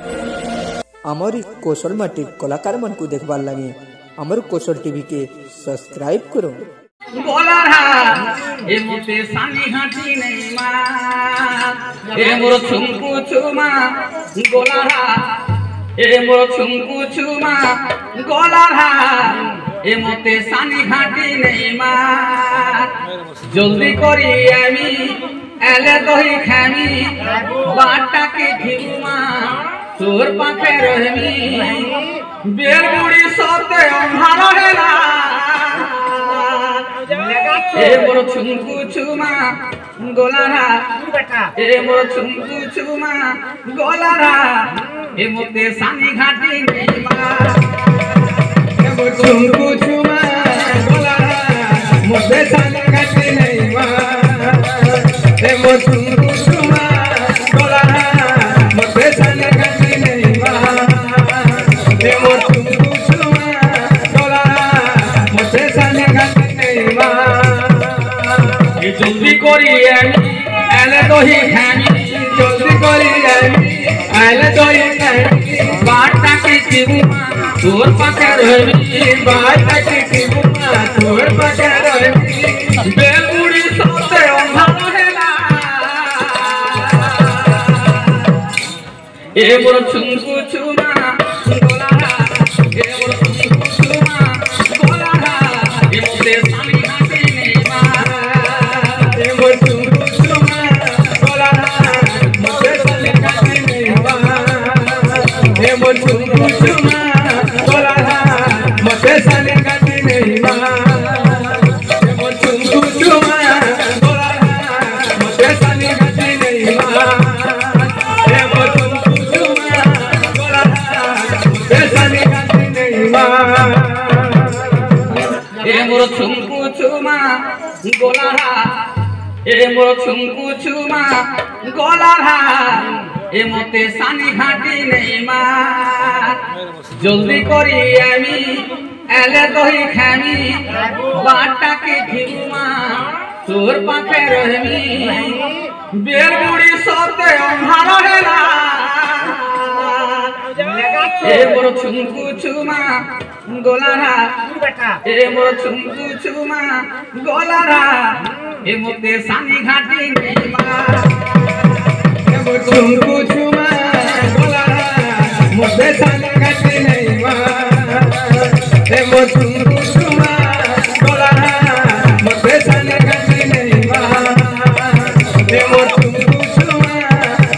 आमर कौशल माटी कलाकार मन को देखबार लगे आमर कौशल टीवी के सब्सक्राइब करो। ए मोते सानी हाथी नहीं मार ए मोर छुमकु छुमा गोलारा ए मोर छुमकु छुमा गोलारा ए मोते सानी हाथी नहीं मार जल्दी करी आमी एले दही खामी बाटा के घिमा तोर पाखे रहमी बेलमुड़ी सोते अंधारा हेला ए मोर छुमकु छुमा गोलारा ए मोर छुमकु छुमा गोलारा ए मोते सानी घाटी नहीं मार ए मोर छुमकु छुमा गोलारा मोते सानी घाटी नहीं मार ए मोर छुमकु छुमा गोलारा मोते सानी घाटी नहीं मार ए मोर छुमकु छुमा गोलारा मोते सानी घाटी नहीं मार जल्दी करी एले दही खानी जल्दी करी एले दही खानी बाटा के किबुमा तोर पाके रहबी बाटा के किबुमा तोर पाके रहबी बेलमुड़ी सोते अंधारा हेला ए मोर छुमकु छुमा गोलारा ए मोर छुमकु छुमा गोलारा ए मोते सानी घाटी नहीं मार ए मोर छुमकु छुमा गोलारा मोते सानी घाटी नहीं मार ए मोर छुमकु छुमा गोलारा मोते सानी घाटी नहीं मार ए मोर छुमकु छुमा गोलारा मोते सानी घाटी नहीं मार ए मोर छुमकु छुमा गोलारा मोते सानी घाटी नहीं मार ए मोर छुमकु छुमा गोलारा ए मोर छुमकु छुमा गोलारा ए मोते सानी घाटी नहीं मार जल्दी करी आमी एले दही खामी बाटा के घिमा तोर पाखे रहमी बेलमुड़ी सोते अंधारा हेला ए मोर छुमकु छुमा गोलारा ए मोर छुमकु छुमा गोलारा ए मोते सानी घाटी नहीं मार ए मोर छुमकु छुमा गोलारा मोते सानी घाटी नहीं मार ए मोर छुमकु छुमा गोलारा मोते सानी घाटी नहीं मार ए मोर छुमकु छुमा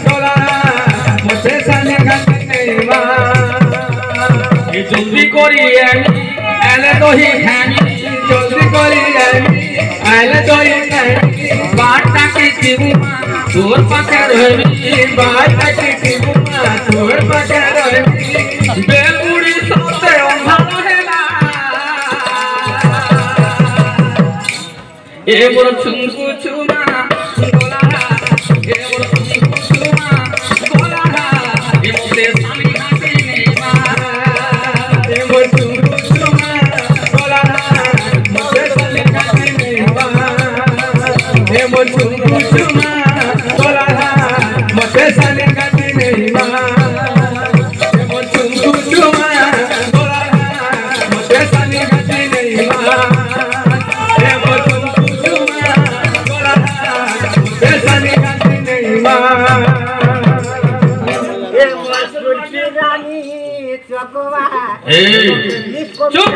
गोलारा मोते सानी घाटी नहीं मार जल्दी करी एले दही खानी जल्दी करी एले दही खानी बाटा के किबुमा तोर पाके रहबी बाटा के किबुमा तोर पाके रहबी बेलमुड़ी सोते अंधारा हेला ए मोर छुमकु छुमा गोलारा ए मोर छुमकु छुमा गोलारा ए मोते सानी घाटी नहीं मार ए मोर छुमकु छुमा गोलारा मोते सानी घाटी नहीं मार ए मोर छुमकु छुमा गोलारा मोते सानी घाटी नहीं मार ए मोर छुमकु छुमा गोलारा मोते सानी घाटी नहीं मार ए मोर छुमकु छुमा गोलारा मोते सानी घाटी नहीं मार चुप